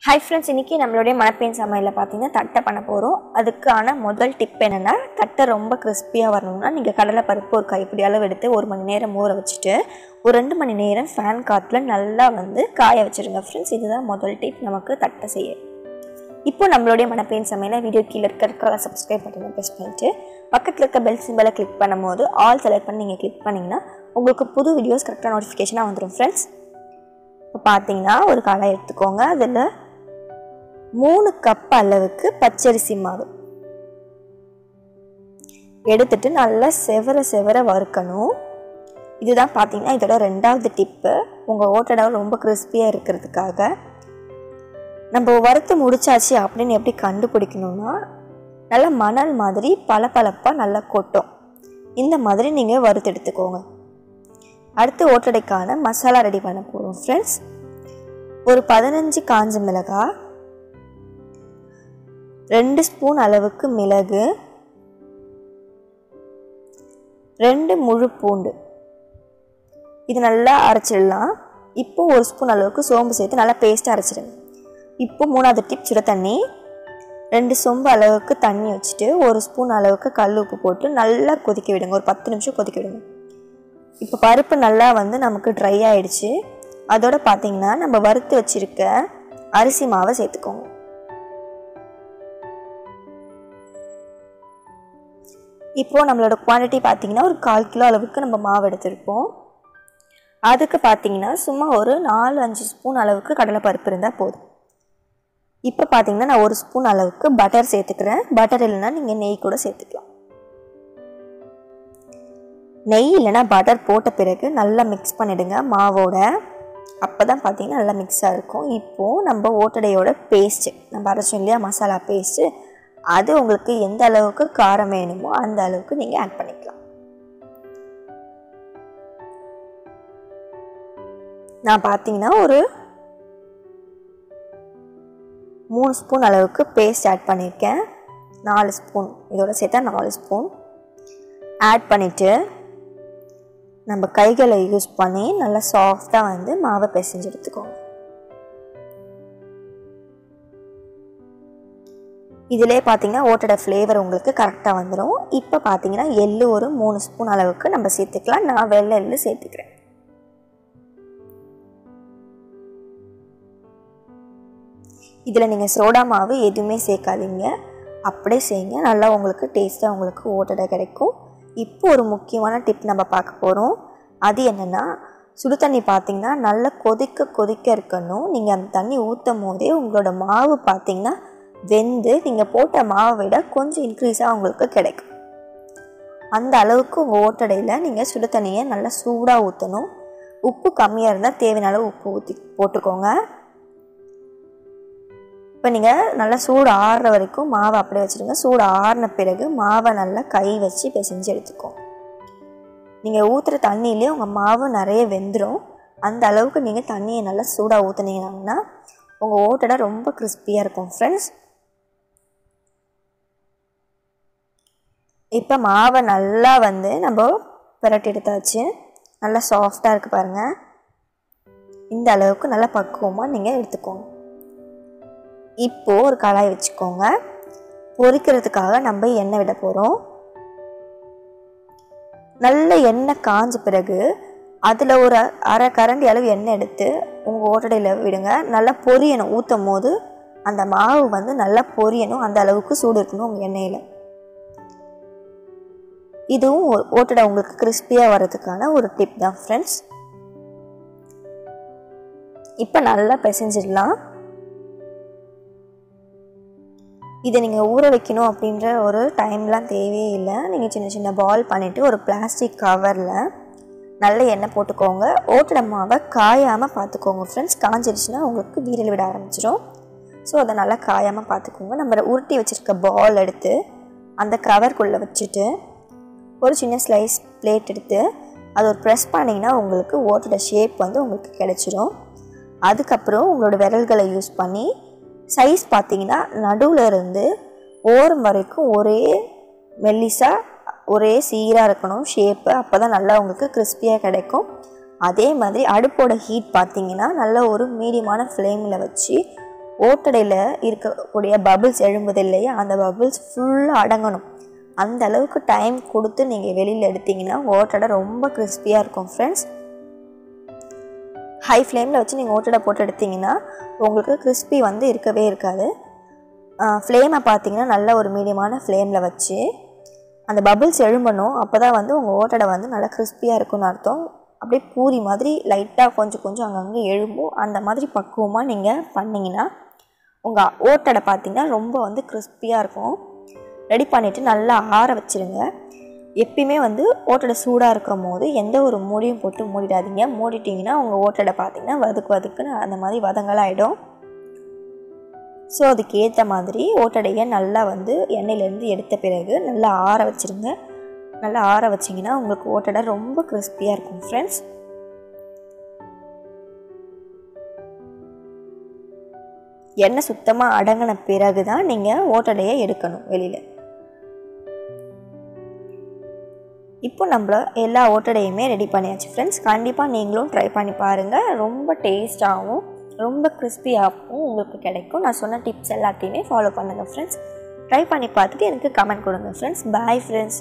Hi friends, இன்னைக்கு நம்மளுடைய மணப்பெண் சமையல்ல பாத்தீங்கன்னா தட்டை பண்ண போறோம். அதுக்கான முதல் டிப் என்னன்னா தட்டை ரொம்ப கிறிஸ்பியா வரணும்னா நீங்க கடலை பருப்பு ஒரு கைப்பிடி அளவு எடுத்து 1 மணி நேரம் ஊற வச்சிட்டு ஒரு 2 மணி நேரம் ஃபேன் காத்துல நல்லா காய வச்சிருங்க फ्रेंड्स. இதுதான் முதல் டிப் நமக்கு தட்டை செய்ய. இப்போ நம்மளுடைய மணப்பெண் சமையலை வீடியோ கீழ இருக்க சப்ஸ்கிரைப் பட்டனை பிரஸ் பண்ணிட்டு பக்கத்துல இருக்க பெல் சிம்பலை கிளிக் பண்ணும்போது ஆல் செலக்ட் பண்ணி நீங்க கிளிக் பண்ணீங்கன்னா உங்களுக்கு புது வீடியோஸ் கரெக்ட்டா நோட்டிஃபிகேஷனா வந்துரும் फ्रेंड्स. இப்போ பாத்தீங்கன்னா ஒரு கடாய் எடுத்துக்கோங்க. அதுல 3 கப் அளவுக்கு பச்சரிசி மாவு எடுத்துட்டு நல்லா செவர வறுக்கணும். இதுதான் பாத்தீங்கன்னா இதோட இரண்டாவது டிப். உங்க ஓட்டடை ரொம்ப கிறிஸ்பியா இருக்கிறதுக்காக நம்ம வறுத்து முடிச்சாச்சு அப்படின்னு எப்படி கண்டுபிடிக்கணும்னா நல்ல மணல் மாதிரி பளபளப்பா நல்லா கொட்டும். இந்த மாதிரி நீங்க வறுத்து எடுத்துக்கோங்க. அடுத்து ஓட்டடைக்கான மசாலா ரெடி பண்ண போறோம் फ्रेंड्स. ஒரு 15 காஞ்ச மிளகாய், 2 ஸ்பூன் அளவுக்கு மிளகு, 2 முழு பூண்டு. இது நல்லா அரைச்சிடலாம். இப்போ 1 ஸ்பூன் அளவுக்கு சோம்பு சேர்த்து நல்லா பேஸ்ட்டாக அரைச்சிடுங்க. இப்போ மூணாவது டிப், சுட தண்ணி 2 சொம்பு அளவுக்கு தண்ணி வச்சுட்டு 1 ஸ்பூன் அளவுக்கு கல் உப்பு போட்டு நல்லா கொதிக்க விடுங்க. ஒரு 10 நிமிஷம் கொதிக்க விடுங்க. இப்போ பருப்பு நல்லா நமக்கு ட்ரை ஆயிடுச்சு. அதோட பார்த்தீங்கன்னா நம்ம வறுத்து வச்சிருக்க அரிசி மாவை சேர்த்துக்கோங்க. இப்போ நம்மளோட குவாண்டிட்டி பார்த்தீங்கன்னா ஒரு 1/4 கிலோ அளவுக்கு நம்ம மாவு எடுத்திருப்போம். அதுக்கு பார்த்தீங்கன்னா சும்மா ஒரு 4-5 ஸ்பூன் அளவுக்கு கடலை பருப்பு இருந்தால் போதும். இப்போ பார்த்தீங்கன்னா நான் 1 ஸ்பூன் அளவுக்கு பட்டர் சேர்த்துக்கிறேன். பட்டர் இல்லைன்னா நீங்கள் நெய் கூட சேர்த்துக்கலாம். நெய் இல்லைன்னா பட்டர் போட்ட பிறகு நல்லா மிக்ஸ் பண்ணிடுங்க மாவோட. அப்போ தான் பார்த்தீங்கன்னா நல்லா மிக்ஸாக இருக்கும். இப்போது நம்ம ஓட்டடையோட பேஸ்ட்டு நம்ம அரைச்சோம் இல்லையா மசாலா பேஸ்ட்டு, அது உங்களுக்கு எந்த அளவுக்கு காரம் வேணுமோ அந்த அளவுக்கு நீங்க ஆட் பண்ணிக்கலாம். நான் பாத்தீங்கன்னா ஒரு 3 ஸ்பூன் அளவுக்கு பேஸ்ட் ஆட் பண்ணியிருக்கேன். 4 ஸ்பூன் இதோட சேர்த்தா 4 ஸ்பூன் ஆட் பண்ணிட்டு நம்ம கைகளை யூஸ் பண்ணி நல்லா சாஃப்டா மாவை பிசைஞ்சு எடுத்துக்கோங்க. இதிலே பார்த்தீங்கன்னா ஓட்டோட ஃப்ளேவர் உங்களுக்கு கரெக்டாக வந்துடும். இப்போ பார்த்தீங்கன்னா எள்ளு ஒரு 3 ஸ்பூன் அளவுக்கு நம்ம சேர்த்துக்கலாம். நான் வெள்ளை எள்ளு சேர்த்துக்கிறேன். இதில் நீங்கள் சோடா மாவு எதுவுமே சேர்க்காதீங்க, அப்படியே செய்யுங்க. நல்லா உங்களுக்கு டேஸ்ட்டாக உங்களுக்கு ஓட்டடை கிடைக்கும். இப்போ ஒரு முக்கியமான டிப் நம்ம பார்க்க போகிறோம். அது என்னென்னா சுடு தண்ணி பார்த்தீங்கன்னா நல்லா கொதிக்க இருக்கணும். நீங்கள் அந்த தண்ணி ஊற்றும் போதே உங்களோட மாவு பார்த்தீங்கன்னா வெந்து நீங்கள் போட்ட மாவை விட கொஞ்சம் இன்க்ரீஸாக உங்களுக்கு கிடைக்கும். அந்த அளவுக்கு உங்கள் ஓட்டடையில் நீங்கள் சுடு தண்ணியை நல்லா சூடாக ஊற்றணும். உப்பு கம்மியாக இருந்தால் தேவையான அளவு உப்பு போட்டுக்கோங்க. இப்போ நீங்கள் நல்லா சூடு ஆறுற வரைக்கும் மாவை அப்படியே வச்சுருங்க. சூடு ஆறின பிறகு மாவை நல்லா கை வச்சு பிசைஞ்சு எடுத்துக்கோங்க. நீங்கள் ஊற்றுற தண்ணியிலே உங்கள் மாவு நிறைய வெந்துடும். அந்த அளவுக்கு நீங்கள் தண்ணியை நல்லா சூடாக ஊற்றுனீங்கன்னா உங்கள் ஓட்டடை ரொம்ப கிறிஸ்பியாக இருக்கும் ஃப்ரெண்ட்ஸ். இப்போ மாவை நல்லா நம்ம பிரட்டி எடுத்தாச்சு. நல்லா சாஃப்டாக இருக்குது பாருங்கள். இந்த அளவுக்கு நல்லா பக்குவமாக நீங்கள் எடுத்துக்கோங்க. இப்போது ஒரு கடாய் வச்சுக்கோங்க. பொரிக்கிறதுக்காக நம்ம எண்ணெய் விட போகிறோம். நல்ல எண்ணெய் காஞ்ச பிறகு அதில் ஒரு அரை கரண்டி அளவு எண்ணெய் எடுத்து உங்கள் ஓட்டடையில் விடுங்க. நல்லா பொரியணும். ஊற்றும் போது அந்த மாவு நல்லா பொரியணும். அந்த அளவுக்கு சூடு இருக்கணும் உங்கள் எண்ணெயில். இதுவும் ஓட்டடை உங்களுக்கு கிறிஸ்பியாக வர்றதுக்கான ஒரு டிப் தான் ஃப்ரெண்ட்ஸ். இப்போ நல்லா பிசைஞ்சிடலாம். இதை நீங்கள் ஊற வைக்கணும் அப்படின்ற ஒரு டைம்லாம் தேவையே இல்லை. நீங்கள் சின்ன சின்ன பால் பண்ணிவிட்டு ஒரு பிளாஸ்டிக் கவரில் நல்ல எண்ணெய் போட்டுக்கோங்க. ஓட்டடை மாவை காயாமல் பார்த்துக்கோங்க ஃப்ரெண்ட்ஸ். காஞ்சிடுச்சுன்னா உங்களுக்கு வீரல் விட ஆரம்பிச்சிடும். ஸோ அதை நல்லா காயாமல் பார்த்துக்கோங்க. நம்ம உருட்டி வச்சுருக்க பால் எடுத்து அந்த கவருக்குள்ளே வச்சுட்டு ஒரு சின்ன ஸ்லைஸ் பிளேட் எடுத்து அதை ஒரு ப்ரெஸ் பண்ணிங்கன்னா உங்களுக்கு ஓட்டோட ஷேப் உங்களுக்கு கிடைச்சிடும். அதுக்கப்புறம் உங்களோட விரல்களை யூஸ் பண்ணி சைஸ் பார்த்தீங்கன்னா நடுவில் இருந்து ஓரம் வரைக்கும் ஒரே மெல்லிஸாக ஒரே சீராக இருக்கணும் ஷேப்பு. அப்போ தான் நல்லா உங்களுக்கு கிறிஸ்பியாக கிடைக்கும். அதே மாதிரி அடுப்போட ஹீட் பார்த்தீங்கன்னா நல்ல ஒரு மீடியமான ஃப்ளேமில் வச்சு ஓட்டடையில் இருக்கக்கூடிய பபிள்ஸ் எழும்புது இல்லையா, அந்த பபிள்ஸ் ஃபுல்லாக அடங்கணும். அந்த அளவுக்கு டைம் கொடுத்து நீங்கள் வெளியில் எடுத்திங்கன்னா ஓட்டடை ரொம்ப கிறிஸ்பியாக இருக்கும் ஃப்ரெண்ட்ஸ். ஹை ஃப்ளேமில் வச்சு நீங்கள் ஓட்டடை போட்டு எடுத்திங்கன்னா உங்களுக்கு கிறிஸ்பி வந்து இருக்கவே இருக்காது. ஃப்ளேமை பார்த்தீங்கன்னா நல்ல ஒரு மீடியமான ஃப்ளேமில் வச்சு அந்த பபிள்ஸ் எழும்பணும். அப்போ தான் வந்து உங்கள் ஓட்டடை வந்து நல்லா கிறிஸ்பியாக இருக்குன்னு அர்த்தம். அப்படியே பூரி மாதிரி லைட்டாக கொஞ்சம் கொஞ்சம் அங்கங்கே எழும்பும். அந்த மாதிரி பக்குவமாக நீங்கள் பண்ணிங்கன்னா உங்கள் ஓட்டடை பார்த்திங்கன்னா ரொம்ப வந்து கிறிஸ்பியாக இருக்கும். ரெடி பண்ணிவிட்டு நல்லா ஆற வச்சுருங்க. எப்பயுமே வந்து ஓட்டடை சூடாக இருக்கும் போது எந்த ஒரு மூடியும் போட்டு மூடிடாதீங்க. மூடிட்டிங்கன்னா உங்கள் ஓட்டடை பார்த்திங்கன்னா வதுக்குன்னு அந்த மாதிரி வதங்கலாகிடும். ஸோ அதுக்கு ஏற்ற மாதிரி ஓட்டடையை நல்லா வந்து எண்ணெயிலேருந்து எடுத்த பிறகு நல்லா ஆற வச்சுருங்க. நல்லா ஆற வச்சிங்கன்னா உங்களுக்கு ஓட்டடை ரொம்ப கிறிஸ்பியாக இருக்கும் ஃப்ரெண்ட்ஸ். எண்ணெய் சுத்தமாக அடங்கின பிறகு தான் நீங்கள் ஓட்டடையை எடுக்கணும் வெளியில். இப்போ நம்ம எல்லா ஓட்டடையுமே ரெடி பண்ணியாச்சு ஃப்ரெண்ட்ஸ். கண்டிப்பாக நீங்களும் ட்ரை பண்ணி பாருங்கள். ரொம்ப டேஸ்ட்டாகவும் ரொம்ப கிறிஸ்பியாகவும் உங்களுக்கு கிடைக்கும். நான் சொன்ன டிப்ஸ் எல்லாத்தையுமே ஃபாலோ பண்ணுங்கள் ஃப்ரெண்ட்ஸ். ட்ரை பண்ணி பார்த்துட்டு எனக்கு கமெண்ட் கொடுங்க ஃப்ரெண்ட்ஸ். Bye friends.